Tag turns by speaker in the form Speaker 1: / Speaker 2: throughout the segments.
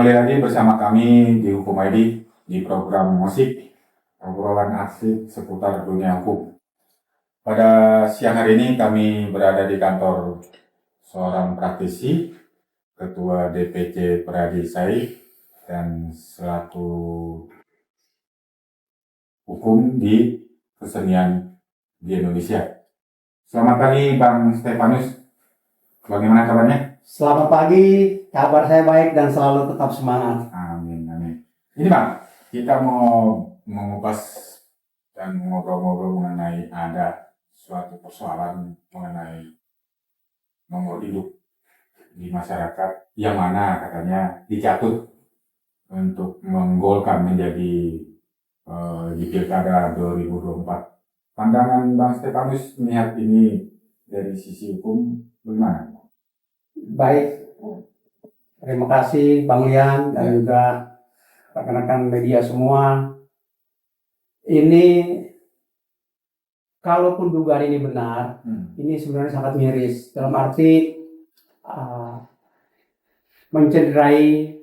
Speaker 1: Kembali lagi bersama kami di Hukum ID di program musik, obrolan asik seputar dunia hukum. Pada siang hari ini kami berada di kantor seorang praktisi, Ketua DPC Pradi Said, dan selaku hukum di kesenian di Indonesia. Selamat pagi Bang Stefanus, bagaimana kabarnya?
Speaker 2: Selamat pagi, kabar saya baik dan selalu tetap semangat.
Speaker 1: Amin, amin. Ini Bang, kita mau mengupas dan ngobrol-ngobrol mengenai ada suatu persoalan mengenai nomor induk di masyarakat yang mana katanya dicatut untuk menggolkan menjadi di Pilkada 2024. Pandangan Bang Stefanus melihat ini dari sisi hukum bagaimana?
Speaker 2: Baik, terima kasih Bang Lian dan juga rekan-rekan media semua. Ini kalaupun dugaan ini benar, ini sebenarnya sangat miris dalam arti mencederai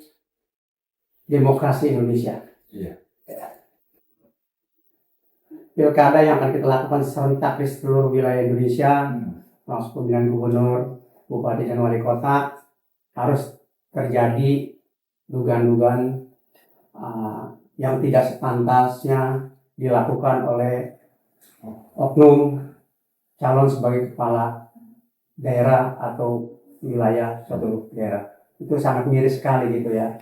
Speaker 2: demokrasi Indonesia.
Speaker 1: Iya.
Speaker 2: Pilkada yang akan kita lakukan serentak di seluruh wilayah Indonesia, termasuk pemilihan gubernur, bupati dan wali kota, harus terjadi dugaan-dugaan yang tidak sepantasnya dilakukan oleh oknum calon sebagai kepala daerah atau wilayah suatu daerah. Itu sangat miris sekali gitu ya.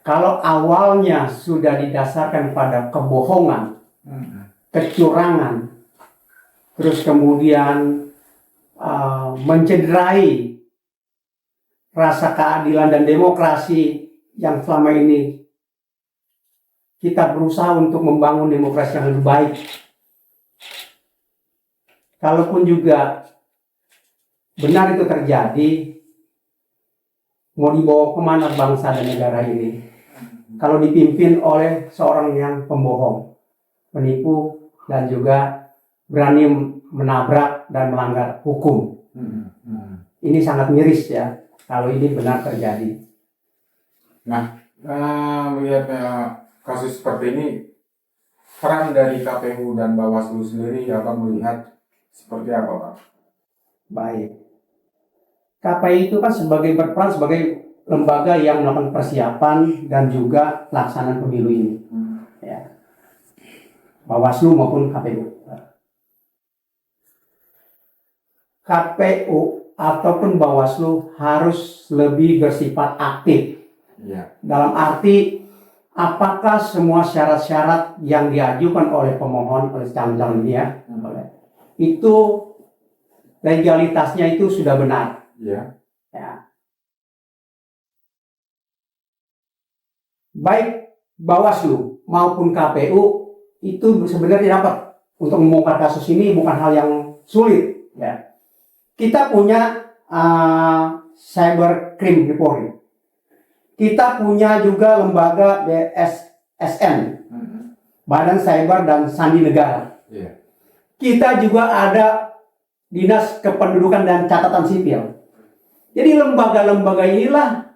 Speaker 2: Kalau awalnya sudah didasarkan pada kebohongan, kecurangan, terus kemudian mencederai rasa keadilan dan demokrasi yang selama ini kita berusaha untuk membangun demokrasi yang lebih baik. Kalaupun juga benar itu terjadi, mau dibawa kemana bangsa dan negara ini? Kalau dipimpin oleh seorang yang pembohong, penipu, dan juga berani menabrak dan melanggar hukum. Ini sangat miris ya, kalau ini benar terjadi.
Speaker 1: Nah, melihat kasus seperti ini, peran dari KPU dan Bawaslu sendiri akan melihat seperti apa, Pak?
Speaker 2: Baik. KPU itu kan berperan sebagai lembaga yang melakukan persiapan dan juga pelaksanaan pemilu ini. Ya. Bawaslu maupun KPU. KPU ataupun Bawaslu harus lebih bersifat aktif.
Speaker 1: Ya.
Speaker 2: Dalam arti, apakah semua syarat-syarat yang diajukan oleh pemohon, oleh calon-calon dia, itu legalitasnya itu sudah benar.
Speaker 1: Ya.
Speaker 2: Ya. Baik Bawaslu maupun KPU itu sebenarnya dapat untuk membongkar kasus ini bukan hal yang sulit. Ya. Kita punya cyber crime di Polri. Kita punya juga lembaga BSSN, Badan Cyber dan Sandi Negara.
Speaker 1: Yeah.
Speaker 2: Kita juga ada Dinas Kependudukan dan Catatan Sipil. Jadi lembaga-lembaga inilah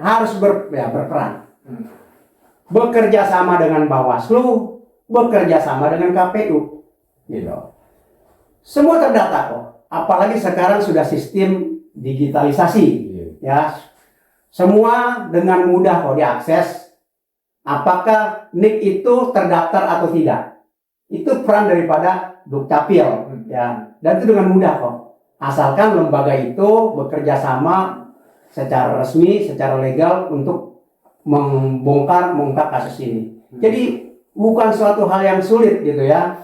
Speaker 2: harus berperan. Bekerja sama dengan Bawaslu, bekerja sama dengan KPU. Gitu. Semua terdata kok. Apalagi sekarang sudah sistem digitalisasi. Ya. Semua dengan mudah kok diakses. Apakah NIK itu terdaftar atau tidak? Itu peran daripada Dukcapil, ya. Dan itu dengan mudah kok. Asalkan lembaga itu bekerja sama secara resmi, secara legal untuk mengungkap kasus ini. Jadi bukan suatu hal yang sulit gitu ya.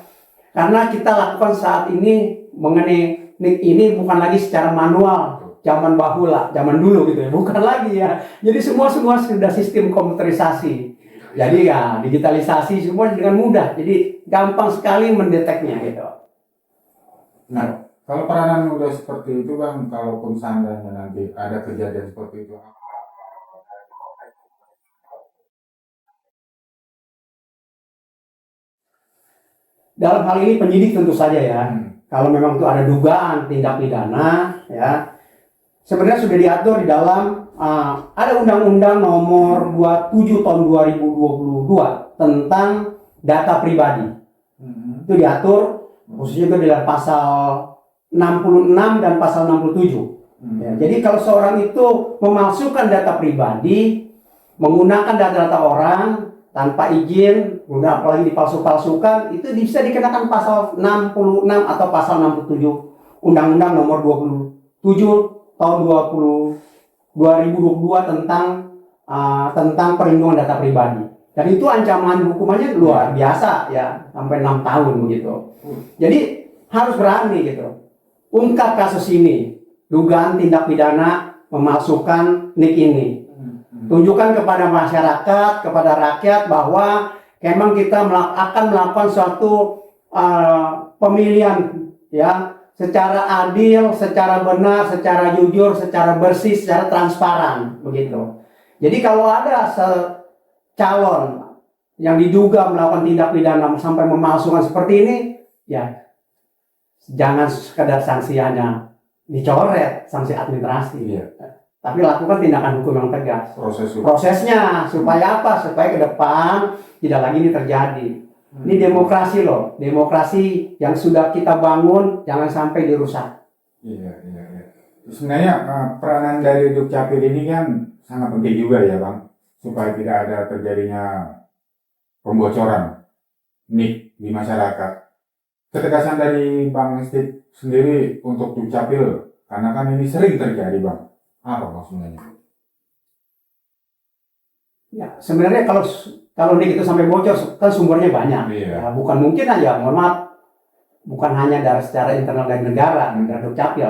Speaker 2: Karena kita lakukan saat ini mengenai NIK ini bukan lagi secara manual. Zaman bahula, zaman dulu gitu ya, bukan lagi ya. Jadi semua sudah sistem komputerisasi. Jadi ya digitalisasi semua dengan mudah. Jadi gampang sekali mendeteknya gitu.
Speaker 1: Nah, kalau peranan udah seperti itu Bang, kalaupun seandainya nanti ada kejadian seperti itu,
Speaker 2: dalam hal ini penyidik tentu saja ya. Kalau memang itu ada dugaan tindak pidana, ya sebenarnya sudah diatur di dalam ada Undang-Undang Nomor 27 Tahun 2022 tentang data pribadi. Itu diatur khususnya juga dalam pasal 66 dan pasal 67. Ya, jadi kalau seorang itu memalsukan data pribadi, menggunakan data-data orang tanpa izin, kemudian apalagi dipalsu-palsukan, itu bisa dikenakan pasal 66 atau pasal 67 Undang-Undang Nomor 27 Tahun 2022 tentang perlindungan data pribadi. Dan itu ancaman hukumannya luar biasa ya, sampai 6 tahun begitu. Jadi harus berani gitu. Ungkap kasus ini, dugaan tindak pidana memalsukan NIK ini. Tunjukkan kepada masyarakat, kepada rakyat bahwa memang kita akan melakukan suatu pemilihan ya secara adil, secara benar, secara jujur, secara bersih, secara transparan begitu. Jadi kalau ada calon yang diduga melakukan tindak pidana sampai memalsukan seperti ini, ya jangan sekedar sanksi hanya dicoret, sanksi administrasi. Tapi lakukan tindakan hukum yang tegas. Prosesnya supaya apa? Supaya ke depan tidak lagi ini terjadi. Ini demokrasi loh, demokrasi yang sudah kita bangun jangan sampai dirusak.
Speaker 1: Iya. Sebenarnya peranan dari Dukcapil ini kan sangat penting juga ya Bang, supaya tidak ada terjadinya pembocoran NIK di masyarakat. Ketegasan dari Bang Steve sendiri untuk Dukcapil, karena kan ini sering terjadi Bang. Apa maksudnya?
Speaker 2: Ya, sebenarnya kalau NIK itu sampai bocor kan sumbernya banyak. Ya, bukan mungkin aja, mohon maaf, bukan hanya dari secara internal dari negara, dari Dukcapil.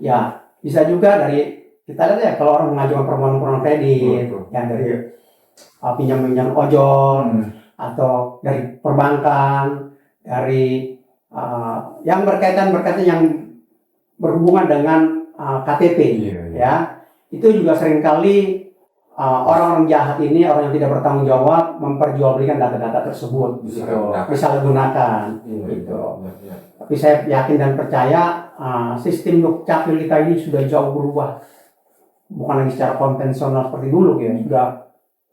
Speaker 2: Ya, bisa juga dari kita lihat ya kalau orang mengajukan permohonan kredit, ya dari pinjam ojol atau dari perbankan, dari yang berkaitan yang berhubungan dengan KTP, ya itu juga seringkali orang-orang jahat ini, orang yang tidak bertanggung jawab memperjualbelikan data-data tersebut, disalahgunakan, gitu. Tapi saya yakin dan percaya sistem Dukcapil kita ini sudah jauh berubah, bukan lagi secara konvensional seperti dulu, ya.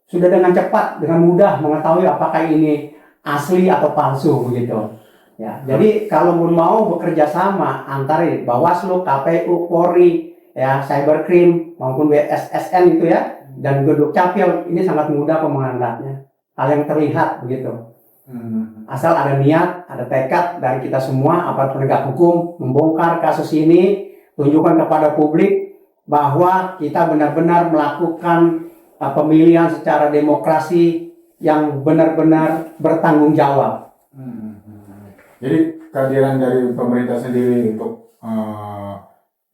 Speaker 2: Sudah dengan cepat, dengan mudah mengetahui apakah ini asli atau palsu, begitu. Ya, jadi kalau mau bekerja sama antara Bawaslu, KPU, Polri, ya, Cybercrime maupun BSSN itu ya, dan Dukcapil ini sangat mudah pemenangannya. Hal yang terlihat begitu. Asal ada niat, ada tekad dari kita semua aparat penegak hukum membongkar kasus ini, tunjukkan kepada publik bahwa kita benar-benar melakukan pemilihan secara demokrasi yang benar-benar bertanggung jawab.
Speaker 1: Jadi kehadiran dari pemerintah sendiri untuk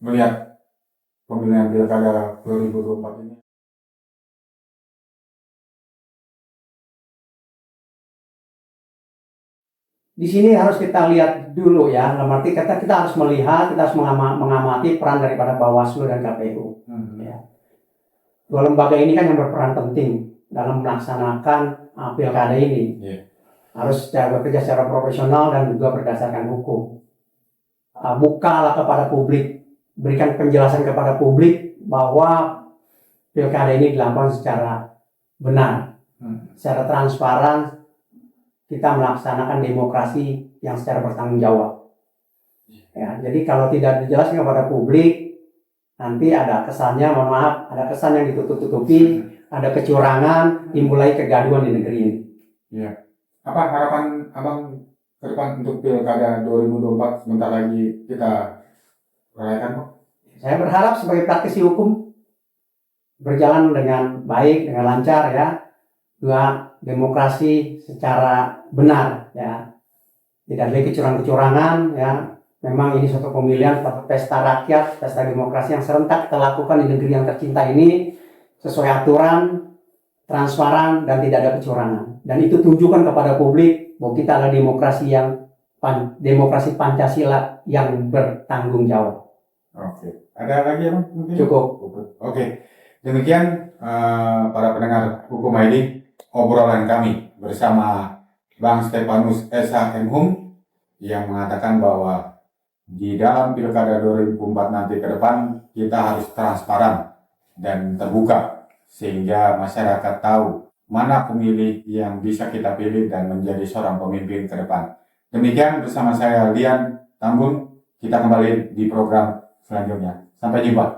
Speaker 1: melihat pemilihan pilkada 2024 ini.
Speaker 2: Di sini harus kita lihat dulu ya, dalam arti kita harus melihat, kita harus mengamati peran daripada Bawaslu dan KPU. Ya. Dua lembaga ini kan yang berperan penting dalam melaksanakan pilkada ini. Harus bekerja secara profesional dan juga berdasarkan hukum. Bukalah kepada publik, berikan penjelasan kepada publik bahwa pilkada ini dilakukan secara benar, secara transparan. Kita melaksanakan demokrasi yang secara bertanggung jawab. Ya, jadi kalau tidak dijelaskan kepada publik, nanti ada kesannya, mohon maaf, ada kesan yang ditutup-tutupi, ada kecurangan, timbul lagi kegaduhan di negeri ini.
Speaker 1: Iya. Apa harapan Abang ke depan untuk pilkada 2024 sebentar lagi kita rayakan, Pak?
Speaker 2: Saya berharap sebagai praktisi hukum berjalan dengan baik, dengan lancar ya. Dua, demokrasi secara benar ya, tidak ada kecurangan-kecurangan ya. Memang ini suatu pemilihan, pesta rakyat, pesta demokrasi yang serentak kita lakukan di negeri yang tercinta ini sesuai aturan, transparan dan tidak ada kecurangan. Dan itu tunjukkan kepada publik bahwa kita adalah demokrasi demokrasi Pancasila yang bertanggung jawab.
Speaker 1: Oke, ada lagi ya Bang?
Speaker 2: Cukup.
Speaker 1: Oke, demikian para pendengar Hukum ID. Obrolan kami bersama Bang Stefanus S.H. Hum yang mengatakan bahwa di dalam pilkada 2004 nanti ke depan kita harus transparan dan terbuka sehingga masyarakat tahu mana pemilih yang bisa kita pilih dan menjadi seorang pemimpin ke depan. Demikian bersama saya Lian Tambun, kita kembali di program selanjutnya. Sampai jumpa.